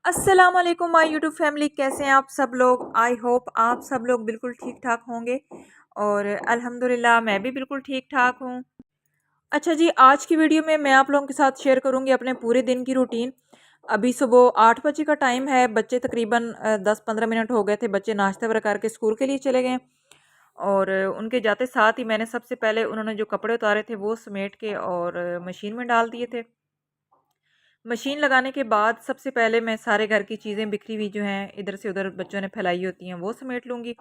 अस्सलाम वालेकुम my YouTube family, कैसे हैं आप सब लोग। आई होप आप सब लोग बिल्कुल ठीक ठाक होंगे और अल्हम्दुलिल्लाह मैं भी बिल्कुल ठीक ठाक हूँ। अच्छा जी, आज की वीडियो में मैं आप लोगों के साथ शेयर करूँगी अपने पूरे दिन की रूटीन। अभी सुबह 8 बजे का टाइम है। बच्चे तकरीबन 10-15 मिनट हो गए थे, बच्चे नाश्ता वगैरह करके स्कूल के लिए चले गए और उनके जाते साथ ही मैंने सबसे पहले उन्होंने जो कपड़े उतारे थे वो समेट के और मशीन में डाल दिए थे। मशीन लगाने के बाद सबसे पहले मैं सारे घर की चीज़ें बिखरी हुई जो हैं इधर से उधर बच्चों ने फैलाई होती हैं वो समेट लूँगी।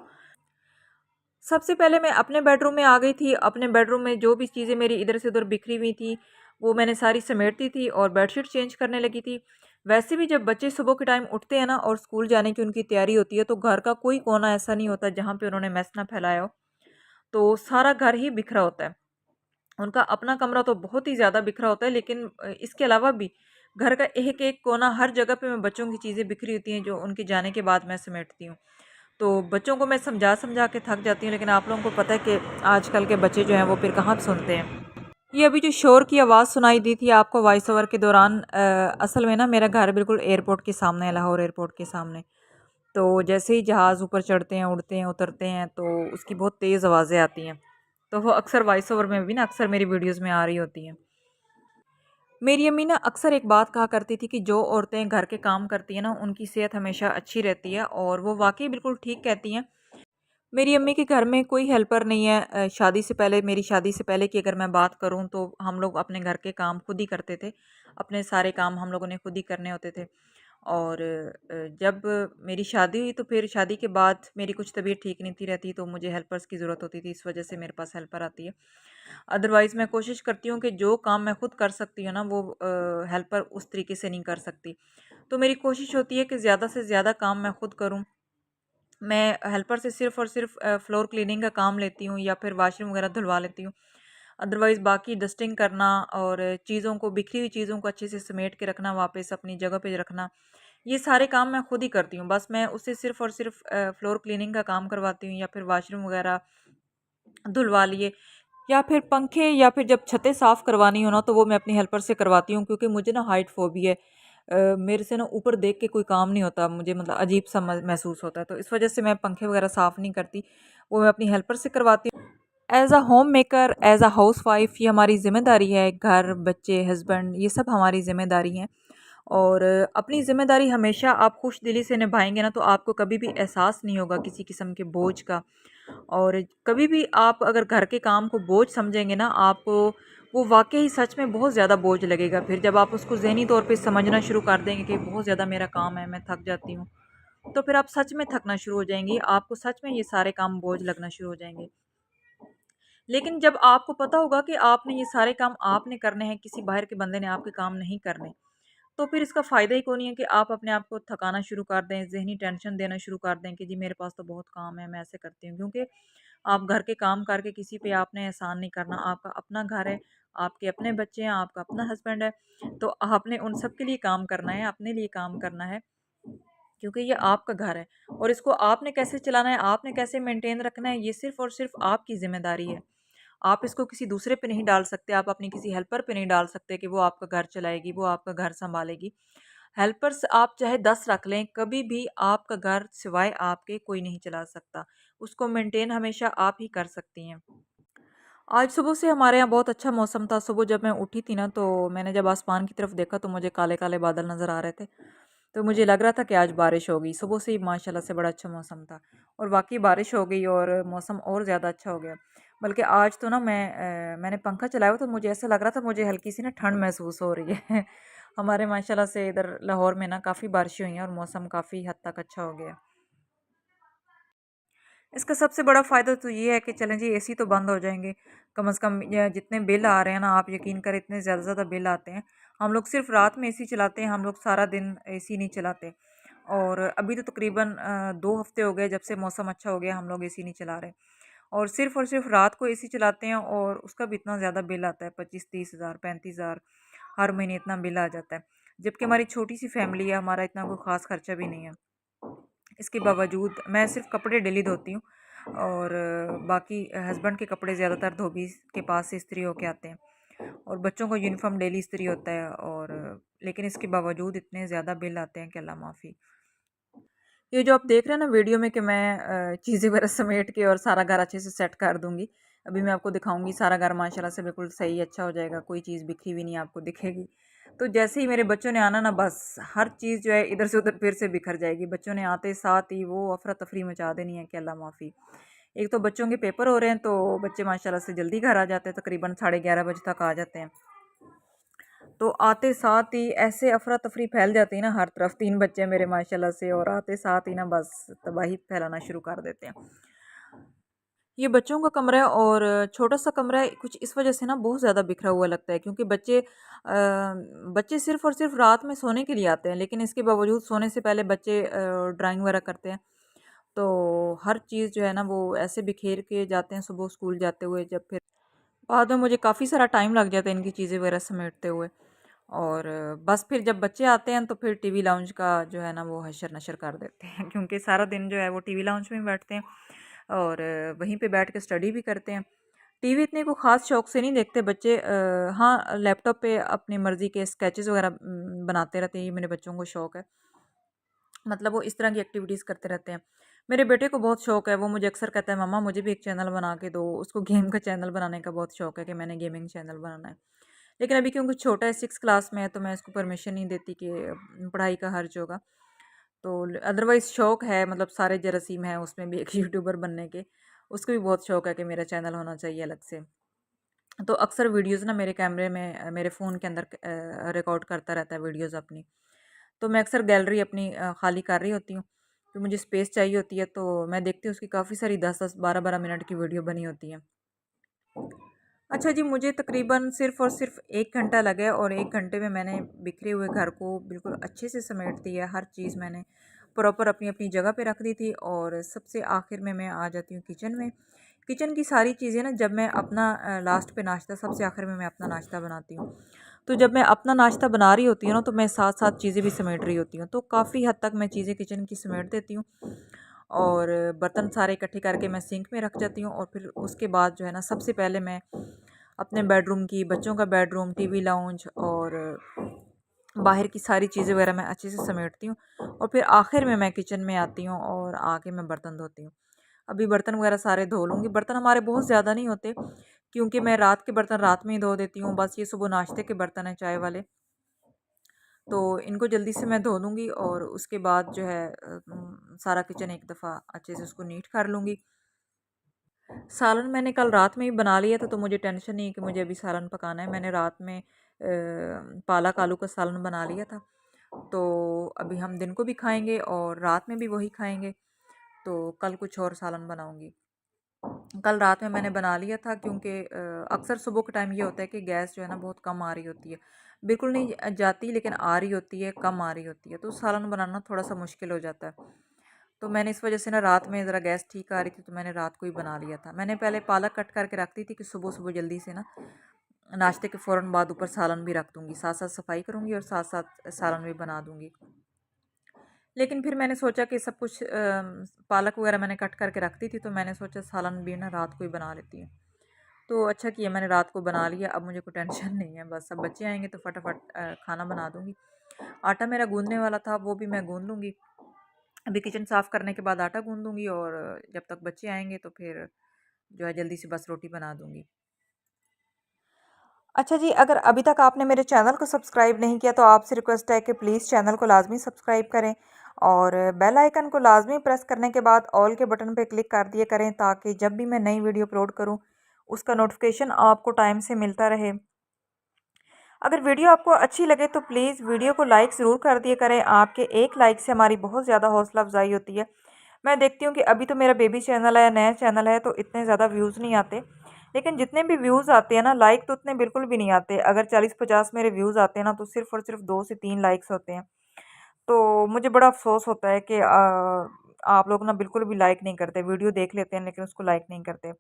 सबसे पहले मैं अपने बेडरूम में आ गई थी। अपने बेडरूम में जो भी चीज़ें मेरी इधर से उधर बिखरी हुई थी वो मैंने सारी समेट दी थी और बेडशीट चेंज करने लगी थी। वैसे भी जब बच्चे सुबह के टाइम उठते हैं ना और स्कूल जाने की उनकी तैयारी होती है तो घर का कोई कोना ऐसा नहीं होता जहाँ पे उन्होंने मैस ना फैलाया हो। तो सारा घर ही बिखरा होता है। उनका अपना कमरा तो बहुत ही ज़्यादा बिखरा होता है, लेकिन इसके अलावा भी घर का एक-एक कोना हर जगह पे मैं बच्चों की चीज़ें बिखरी होती हैं जो उनके जाने के बाद मैं समेटती हूँ। तो बच्चों को मैं समझा-समझा के थक जाती हूँ, लेकिन आप लोगों को पता है कि आजकल के बच्चे जो हैं वो फिर कहाँ सुनते हैं। ये अभी जो शोर की आवाज़ सुनाई दी थी आपको वॉइस ओवर के दौरान, असल में ना मेरा घर बिल्कुल एयरपोर्ट के सामने है, लाहौर एयरपोर्ट के सामने। तो जैसे ही जहाज़ ऊपर चढ़ते हैं, उड़ते हैं, उतरते हैं तो उसकी बहुत तेज़ आवाज़ें आती हैं। तो वो अक्सर वॉइस ओवर में भी ना अक्सर मेरी वीडियोज़ में आ रही होती हैं। मेरी अम्मी ना अक्सर एक बात कहा करती थी कि जो औरतें घर के काम करती हैं ना उनकी सेहत हमेशा अच्छी रहती है, और वो वाक़ई बिल्कुल ठीक कहती हैं। मेरी अम्मी के घर में कोई हेल्पर नहीं है। शादी से पहले, मेरी शादी से पहले की अगर मैं बात करूँ तो हम लोग अपने घर के काम खुद ही करते थे। अपने सारे काम हम लोगों ने खुद ही करने होते थे। और जब मेरी शादी हुई तो फिर शादी के बाद मेरी कुछ तबीयत ठीक नहीं थी रहती, तो मुझे हेल्पर्स की ज़रूरत होती थी, इस वजह से मेरे पास हेल्पर आती है। अदरवाइज़ मैं कोशिश करती हूँ कि जो काम मैं खुद कर सकती हूँ ना वो हेल्पर उस तरीके से नहीं कर सकती। तो मेरी कोशिश होती है कि ज़्यादा से ज़्यादा काम मैं खुद करूँ। मैं हेल्पर से सिर्फ़ और सिर्फ़ फ्लोर क्लीनिंग का काम लेती हूँ या फिर वाशरूम वगैरह धुलवा लेती हूँ। अदरवाइज़ बाकी डस्टिंग करना और चीज़ों को, बिखरी हुई चीज़ों को अच्छे से समेट के रखना, वापस अपनी जगह पे रखना, ये सारे काम मैं खुद ही करती हूँ। बस मैं उससे सिर्फ़ और सिर्फ़ फ्लोर क्लीनिंग का काम करवाती हूँ या फिर वाशरूम वगैरह धुलवा लिए, या फिर पंखे, या फिर जब छतें साफ़ करवानी हो ना तो वो मैं अपनी हेल्पर से करवाती हूँ, क्योंकि मुझे ना हाइट फ़ोबिया है। मेरे से ना ऊपर देख के कोई काम नहीं होता, मुझे मतलब अजीब-सा म महसूस होता है, तो इस वज़ह से मैं पंखे वगैरह साफ़ नहीं करती, वो मैं अपनी हेल्पर से करवाती हूँ। As a home maker, as a housewife ये हमारी ज़िम्मेदारी है। घर, बच्चे, हस्बैंड, ये सब हमारी ज़िम्मेदारी हैं। और अपनी ज़िम्मेदारी हमेशा आप खुश दिली से निभाएँगे ना तो आपको कभी भी एहसास नहीं होगा किसी किस्म के बोझ का। और कभी भी आप अगर घर के काम को बोझ समझेंगे ना, आपको वो वाक़ई सच में बहुत ज़्यादा बोझ लगेगा। फिर जब आप उसको ज़हनी तौर पे समझना शुरू कर देंगे कि बहुत ज़्यादा मेरा काम है, मैं थक जाती हूँ, तो फिर आप सच में थकना शुरू हो जाएँगी। आपको सच में ये सारे काम बोझ लगना शुरू हो जाएँगे। लेकिन जब आपको पता होगा कि आपने ये सारे काम आपने करने हैं, किसी बाहर के बंदे ने आपके काम नहीं करने, तो फिर इसका फ़ायदा ही कोई नहीं है कि आप अपने आप को थकाना शुरू कर दें, ज़हनी टेंशन देना शुरू कर दें कि जी मेरे पास तो बहुत काम है, मैं ऐसे करती हूँ। क्योंकि आप घर के काम करके किसी पे आपने एहसान नहीं करना। आपका अपना घर है, आपके अपने बच्चे हैं, आपका अपना हस्बैंड है, तो आपने उन सब के लिए काम करना है, अपने लिए काम करना है, क्योंकि ये आपका घर है और इसको आपने कैसे चलाना है, आपने कैसे मेंटेन रखना है, ये सिर्फ़ और सिर्फ़ आपकी ज़िम्मेदारी है। आप इसको किसी दूसरे पे नहीं डाल सकते, आप अपनी किसी हेल्पर पे नहीं डाल सकते कि वो आपका घर चलाएगी, वो आपका घर सँभालेगी। हेल्पर्स आप चाहे 10 रख लें, कभी भी आपका घर सिवाय आपके कोई नहीं चला सकता। उसको मेंटेन हमेशा आप ही कर सकती हैं। आज सुबह से हमारे यहाँ बहुत अच्छा मौसम था। सुबह जब मैं उठी थी ना तो मैंने जब आसमान की तरफ देखा तो मुझे काले-काले बादल नज़र आ रहे थे। तो मुझे लग रहा था कि आज बारिश होगी। सुबह से ही माशाल्लाह से बड़ा अच्छा मौसम था और वाक़ई बारिश हो गई और मौसम और ज़्यादा अच्छा हो गया। बल्कि आज तो ना मैंने पंखा चलाया हुआ तो मुझे ऐसा लग रहा था मुझे हल्की सी ना ठंड महसूस हो रही है। हमारे माशाल्लाह से इधर लाहौर में ना काफ़ी बारिशें हुई हैं और मौसम काफ़ी हद तक अच्छा हो गया। इसका सबसे बड़ा फ़ायदा तो ये है कि चलें जी एसी तो बंद हो जाएँगे। कम से कम या जितने बिल आ रहे हैं ना, आप यकीन करें इतने ज़्यादा ज़्यादा बिल आते हैं। हम लोग सिर्फ़ रात में एसी चलाते हैं, हम लोग सारा दिन एसी नहीं चलाते। और अभी तो तकरीबन 2 हफ़्ते हो गए जब से मौसम अच्छा हो गया, हम लोग एसी नहीं चला रहे। और सिर्फ़ रात को एसी चलाते हैं और उसका भी इतना ज़्यादा बिल आता है, 25-30 हज़ार, 35 हज़ार हर महीने इतना बिल आ जाता है। जबकि हमारी छोटी-सी फ़ैमिली है, हमारा इतना कोई ख़ास खर्चा भी नहीं है। इसके बावजूद मैं सिर्फ़ कपड़े डेली धोती हूँ और बाकी हस्बैंड के कपड़े ज़्यादातर धोबी के पास से इस्त्री होके आते हैं। और बच्चों का यूनिफ़ॉर्म डेली इस्त्री होता है, और लेकिन इसके बावजूद इतने ज़्यादा बिल आते हैं कि अल्लाह माफ़ी। ये जो आप देख रहे हैं ना वीडियो में कि मैं चीज़ें वगैरह समेट के और सारा घर अच्छे से सेट कर दूँगी। अभी मैं आपको दिखाऊँगी, सारा घर माशाल्लाह से बिल्कुल सही अच्छा हो जाएगा, कोई चीज़ बिखरी हुई नहीं आपको दिखेगी। तो जैसे ही मेरे बच्चों ने आना ना, बस हर चीज़ जो है इधर से उधर फिर से बिखर जाएगी। बच्चों ने आते साथ ही वो अफ़रा-तफ़री मचा देनी है कि अल्लाह माफ़ी। एक तो बच्चों के पेपर हो रहे हैं, तो बच्चे माशाल्लाह से जल्दी घर आ जाते हैं, तकरीबन 11:30 बजे तक आ जाते हैं। तो आते साथ ही ऐसे अफरा-तफरी फैल जाती है ना हर तरफ, 3 बच्चे हैं मेरे माशाल्लाह से, और आते साथ ही ना बस तबाही फैलाना शुरू कर देते हैं। ये बच्चों का कमरा है, और छोटा-सा कमरा है, कुछ इस वज़ह से ना बहुत ज़्यादा बिखरा हुआ लगता है, क्योंकि बच्चे सिर्फ़ और सिर्फ़ रात में सोने के लिए आते हैं, लेकिन इसके बावजूद सोने से पहले बच्चे ड्राइंग वगैरह करते हैं। तो हर चीज़ जो है ना वो ऐसे बिखेर के जाते हैं सुबह स्कूल जाते हुए, जब फिर बाद में मुझे काफ़ी सारा टाइम लग जाता है इनकी चीज़ें वगैरह समेटते हुए। और बस फिर जब बच्चे आते हैं तो फिर टीवी लाउंज का जो है ना वो हशर नशर कर देते हैं क्योंकि सारा दिन जो है वो टीवी लाउंज में बैठते हैं, और वहीं पे बैठ के स्टडी भी करते हैं। टीवी इतने को ख़ास शौक से नहीं देखते बच्चे, हाँ लैपटॉप पे अपनी मर्ज़ी के स्केचेस वगैरह बनाते रहते हैं, ये मेरे बच्चों को शौक है। मतलब वो इस तरह की एक्टिविटीज़ करते रहते हैं। मेरे बेटे को बहुत शौक है, वो मुझे अक्सर कहता है मम्मा मुझे भी एक चैनल बना के दो। उसको गेम का चैनल बनाने का बहुत शौक है कि मैंने गेमिंग चैनल बनाना है। लेकिन अभी क्योंकि छोटा है, 6 क्लास में है, तो मैं इसको परमिशन नहीं देती कि पढ़ाई का खर्च होगा। तो अदरवाइज़ शौक है, मतलब सारे जरासीम हैं उसमें भी एक यूट्यूबर बनने के। उसको भी बहुत शौक है कि मेरा चैनल होना चाहिए अलग से। तो अक्सर वीडियोज़ ना मेरे कैमरे में मेरे फ़ोन के अंदर रिकॉर्ड करता रहता है वीडियोज़ अपनी। तो मैं अक्सर गैलरी अपनी खाली कर रही होती हूँ, तो मुझे स्पेस चाहिए होती है, तो मैं देखती हूँ उसकी काफ़ी सारी 10-10, 12-12 मिनट की वीडियो बनी होती है। अच्छा जी, मुझे तकरीबन सिर्फ़ और सिर्फ़ 1 घंटा लगा है, और 1 घंटे में मैंने बिखरे हुए घर को बिल्कुल अच्छे से समेट दिया है। हर चीज़ मैंने प्रॉपर अपनी-अपनी जगह पे रख दी थी, और सबसे आखिर में मैं आ जाती हूँ किचन में। किचन की सारी चीज़ें ना, जब मैं अपना लास्ट पे नाश्ता, सबसे आखिर में मैं अपना नाश्ता बनाती हूँ। तो जब मैं अपना नाश्ता बना रही होती हूँ ना, तो मैं साथ-साथ चीज़ें भी समेट रही होती हूँ। तो काफ़ी हद तक मैं चीज़ें किचन की समेट देती हूँ, और बर्तन सारे इकट्ठे करके मैं सिंक में रख जाती हूँ, और फिर उसके बाद जो है ना सबसे पहले मैं अपने बेडरूम की, बच्चों का बेडरूम, टीवी लाउंज और बाहर की सारी चीज़ें वगैरह मैं अच्छे से समेटती हूँ, और फिर आखिर में मैं किचन में आती हूँ और आके मैं बर्तन धोती हूँ। अभी बर्तन वगैरह सारे धो लूँगी। बर्तन हमारे बहुत ज़्यादा नहीं होते, क्योंकि मैं रात के बर्तन रात में ही धो देती हूँ। बस ये सुबह नाश्ते के बर्तन हैं, चाय वाले। तो इनको जल्दी से मैं धो लूँगी, और उसके बाद जो है सारा किचन एक दफ़ा अच्छे से उसको नीट कर लूँगी। सालन मैंने कल रात में ही बना लिया था, तो मुझे टेंशन नहीं है कि मुझे अभी सालन पकाना है। मैंने रात में पालक आलू का सालन बना लिया था। तो अभी हम दिन को भी खाएँगे और रात में भी वही खाएँगे। तो कल कुछ और सालन बनाऊँगी। कल रात में मैंने बना लिया था, क्योंकि अक्सर सुबह के टाइम ये होता है कि गैस जो है ना बहुत कम आ रही होती है। बिल्कुल नहीं जाती, लेकिन आ रही होती है, कम आ रही होती है। तो सालन बनाना थोड़ा-सा मुश्किल हो जाता है। तो मैंने इस वज़ह से ना रात में ज़रा गैस ठीक आ रही थी, तो मैंने रात को ही बना लिया था। मैंने पहले पालक कट करके रख दी थी कि सुबह-सुबह जल्दी से ना नाश्ते के फ़ौरन बाद ऊपर सालन भी रख दूँगी। साथ-साथ सफाई करूँगी और साथ-साथ सालन भी बना दूँगी। लेकिन फिर मैंने सोचा कि सब कुछ पालक वगैरह मैंने कट करके रख दी थी, तो मैंने सोचा सालन भी ना रात को ही बना लेती हूँ। तो अच्छा किया मैंने रात को बना लिया, अब मुझे कोई टेंशन नहीं है। बस अब बच्चे आएँगे तो फटाफट खाना बना दूँगी। आटा मेरा गूँदने वाला था, वो भी मैं गूँध लूँगी। अभी किचन साफ़ करने के बाद आटा गूँध दूँगी, और जब तक बच्चे आएँगे तो फिर जो है जल्दी से बस रोटी बना दूँगी। अच्छा जी, अगर अभी तक आपने मेरे चैनल को सब्सक्राइब नहीं किया, तो आपसे रिक्वेस्ट है कि प्लीज़ चैनल को लाज़मी सब्सक्राइब करें, और बेल आइकन को लाज़मी प्रेस करने के बाद ऑल के बटन पे क्लिक कर दिया करें, ताकि जब भी मैं नई वीडियो अपलोड करूँ, उसका नोटिफिकेशन आपको टाइम से मिलता रहे। अगर वीडियो आपको अच्छी लगे तो प्लीज़ वीडियो को लाइक ज़रूर कर दिया करें। आपके एक लाइक से हमारी बहुत ज़्यादा हौसला अफ़ज़ाई होती है। मैं देखती हूँ कि अभी तो मेरा बेबी चैनल है, नया चैनल है, तो इतने ज़्यादा व्यूज़ नहीं आते। लेकिन जितने भी व्यूज़ आते हैं ना, लाइक तो उतने बिल्कुल भी नहीं आते। अगर 40-50 मेरे व्यूज़ आते हैं ना, तो सिर्फ़ और सिर्फ़ 2 से 3 लाइक्स होते हैं। तो मुझे बड़ा अफ़सोस होता है कि आप लोग ना बिल्कुल भी लाइक नहीं करते। वीडियो देख लेते हैं, लेकिन उसको लाइक नहीं करते।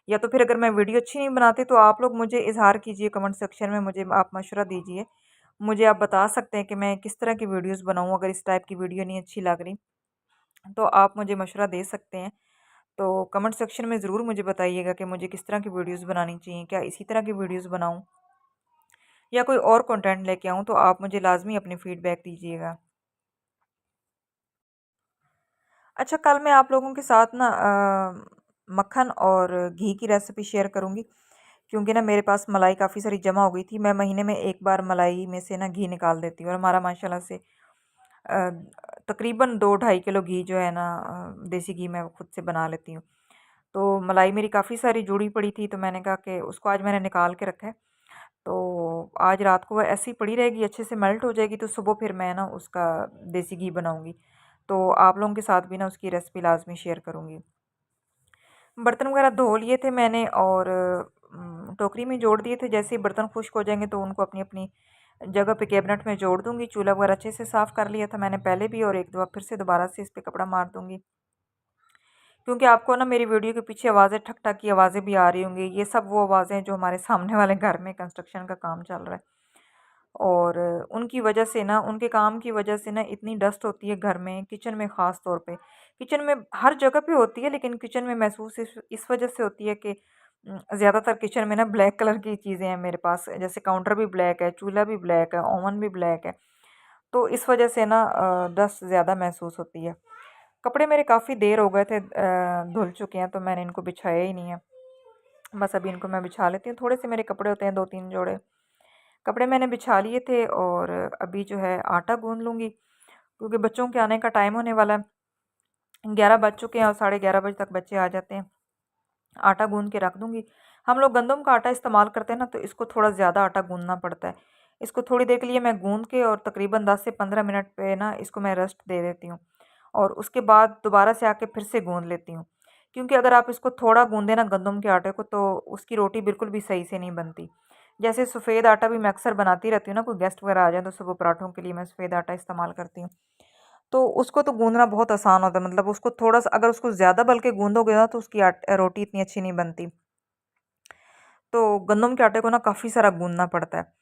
या तो फिर अगर मैं वीडियो अच्छी नहीं बनाती, तो आप लोग मुझे इज़हार कीजिए कमेंट सेक्शन में, मुझे आप मशवरा दीजिए। मुझे आप बता सकते हैं कि मैं किस तरह की वीडियोज़ बनाऊँ, अगर इस टाइप की वीडियो नहीं अच्छी लग रही, तो आप मुझे मशवरा दे सकते हैं। तो कमेंट सेक्शन में ज़रूर मुझे बताइएगा कि मुझे किस तरह की वीडियोज़ बनानी चाहिए, क्या इसी तरह की वीडियोज़ बनाऊँ? या कोई और कंटेंट लेके आऊँ, तो आप मुझे लाजमी अपनी फ़ीडबैक दीजिएगा। अच्छा, कल मैं आप लोगों के साथ ना मक्खन और घी की रेसिपी शेयर करूँगी, क्योंकि ना मेरे पास मलाई काफ़ी सारी जमा हो गई थी। मैं महीने में एक बार मलाई में से ना घी निकाल देती हूँ, और हमारा माशाल्लाह से तकरीबन 2 ढाई किलो घी जो है ना, देसी घी मैं खुद से बना लेती हूँ। तो मलाई मेरी काफ़ी सारी जुड़ी पड़ी थी, तो मैंने कहा कि उसको आज मैंने निकाल के रखा है। तो आज रात को वो ऐसी पड़ी रहेगी, अच्छे से मेल्ट हो जाएगी, तो सुबह फिर मैं ना उसका देसी घी बनाऊँगी। तो आप लोगों के साथ भी ना उसकी रेसिपी लाज़मी शेयर करूँगी। बर्तन वगैरह धो लिए थे मैंने, और टोकरी में जोड़ दिए थे। जैसे ही बर्तन खुश्क हो जाएंगे तो उनको अपनी अपनी जगह पे कैबिनेट में जोड़ दूंगी। चूल्हा वगैरह अच्छे से साफ़ कर लिया था मैंने पहले भी, और एक दो बार फिर से दोबारा से इस पर कपड़ा मार दूंगी, क्योंकि आपको ना मेरी वीडियो के पीछे आवाज़ें ठक ठक की आवाज़ें भी आ रही होंगी। ये सब वो आवाज़ें हैं जो हमारे सामने वाले घर में कंस्ट्रक्शन का काम चल रहा है, और उनकी वजह से ना, उनके काम की वजह से ना इतनी डस्ट होती है घर में, किचन में ख़ास तौर पे। किचन में हर जगह पे होती है, लेकिन किचन में महसूस इस वजह से होती है कि ज़्यादातर किचन में ना ब्लैक कलर की चीज़ें हैं मेरे पास। जैसे काउंटर भी ब्लैक है, चूल्हा भी ब्लैक है, ओवन भी ब्लैक है। तो इस वजह से ना डस्ट ज़्यादा महसूस होती है। कपड़े मेरे काफ़ी देर हो गए थे, धुल चुके हैं, तो मैंने इनको बिछाया ही नहीं है। बस अभी इनको मैं बिछा लेती हूँ। थोड़े से मेरे कपड़े होते हैं, 2-3 जोड़े कपड़े मैंने बिछा लिए थे, और अभी जो है आटा गूँध लूँगी, क्योंकि बच्चों के आने का टाइम होने वाला है। 11 बज चुके हैं, और 11:30 बजे तक बच्चे आ जाते हैं। आटा गूँध के रख दूँगी। हम लोग गंदम का आटा इस्तेमाल करते हैं ना, तो इसको थोड़ा ज़्यादा आटा गूँधना पड़ता है। इसको थोड़ी देर के लिए मैं गूँध के, और तकरीबन 10 से 15 मिनट पे ना इसको मैं रेस्ट दे देती हूँ, और उसके बाद दोबारा से आके फिर से गूँध लेती हूँ। क्योंकि अगर आप इसको थोड़ा गूँधें ना गंदम के आटे को, तो उसकी रोटी बिल्कुल भी सही से नहीं बनती। जैसे सफ़ेद आटा भी मैं अक्सर बनाती रहती हूँ ना, कोई गेस्ट वगैरह आ जाए तो सुबह पराठों के लिए मैं सफ़ेद आटा इस्तेमाल करती हूँ। तो उसको तो गूँधना बहुत आसान होता है, मतलब उसको थोड़ा-सा अगर उसको ज़्यादा बल्कि गूँधोगे ना, तो उसकी रोटी इतनी अच्छी नहीं बनती। तो गंदम के आटे को ना काफ़ी सारा गूँधना पड़ता है।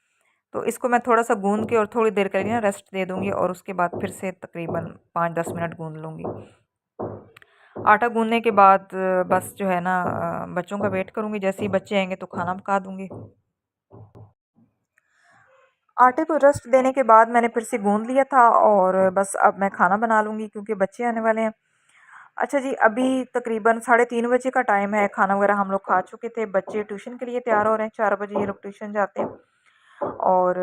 तो इसको मैं थोड़ा-सा गूँध के और थोड़ी देर के लिए ना रेस्ट दे दूँगी, और उसके बाद फिर से तकरीबन 5-10 मिनट गूँध लूँगी। आटा गूँधने के बाद बस जो है ना, बच्चों का वेट करूँगी। जैसे ही बच्चे आएँगे तो खाना पका दूँगी। आटे को रेस्ट देने के बाद मैंने फिर से गूँध लिया था, और बस अब मैं खाना बना लूँगी, क्योंकि बच्चे आने वाले हैं। अच्छा जी, अभी तकरीबन 3:30 बजे का टाइम है। खाना वगैरह हम लोग खा चुके थे। बच्चे ट्यूशन के लिए तैयार हो रहे हैं, 4 बजे ये लोग ट्यूशन जाते हैं। और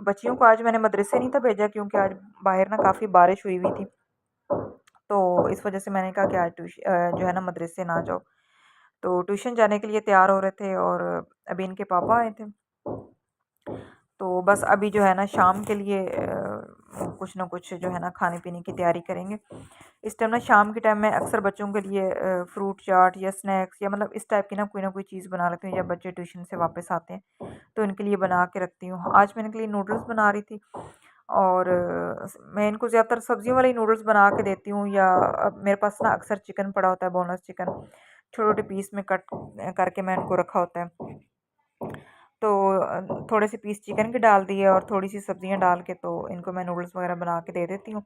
बच्चियों को आज मैंने मदरसे नहीं था भेजा, क्योंकि आज बाहर ना काफ़ी बारिश हुई हुई थी। तो इस वजह से मैंने कहा कि आज जो है ना मदरसे ना जाओ। तो ट्यूशन जाने के लिए तैयार हो रहे थे, और अभी इनके पापा आए थे। तो बस अभी जो है ना शाम के लिए कुछ ना कुछ जो है ना खाने पीने की तैयारी करेंगे। इस टाइम ना, शाम के टाइम मैं अक्सर बच्चों के लिए फ्रूट चाट या स्नैक्स या मतलब इस टाइप की ना कोई चीज़ बना लेती हूँ, जब बच्चे ट्यूशन से वापस आते हैं तो इनके लिए बना के रखती हूँ। आज मैं इनके लिए नूडल्स बना रही थी, और मैं इनको ज़्यादातर सब्जियों वाले नूडल्स बना के देती हूँ, या मेरे पास ना अक्सर चिकन पड़ा होता है, बोनलेस चिकन छोटे छोटे पीस में कट करके मैं इनको रखा होता है। तो थोड़े से पीस चिकन के डाल दिए, और थोड़ी सी सब्जियां डाल के तो इनको मैं नूडल्स वगैरह बना के दे देती हूँ।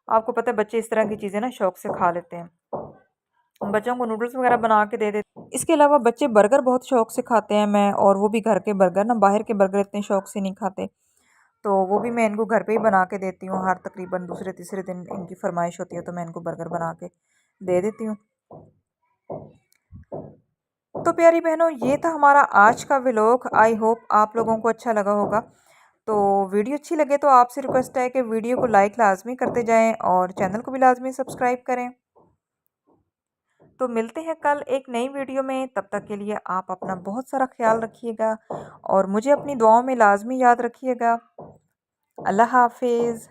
आपको पता है बच्चे इस तरह की चीज़ें ना शौक से खा लेते हैं। बच्चों को नूडल्स वगैरह बना के दे देती। इसके अलावा बच्चे बर्गर बहुत शौक से खाते हैं, मैं और वो भी घर के बर्गर, ना बाहर के बर्गर इतने शौक से नहीं खाते। तो वो भी मैं इनको घर पे ही बना के देती हूँ। हर तकरीबन दूसरे तीसरे दिन इनकी फरमाइश होती है, तो मैं इनको बर्गर बना के दे देती हूँ। तो प्यारी बहनों, ये था हमारा आज का व्लॉग। आई होप आप लोगों को अच्छा लगा होगा। तो वीडियो अच्छी लगे तो आपसे रिक्वेस्ट है कि वीडियो को लाइक लाजमी करते जाएं, और चैनल को भी लाजमी सब्सक्राइब करें। तो मिलते हैं कल एक नई वीडियो में। तब तक के लिए आप अपना बहुत सारा ख्याल रखिएगा, और मुझे अपनी दुआओं में लाजमी याद रखिएगा। अल्लाह हाफिज़।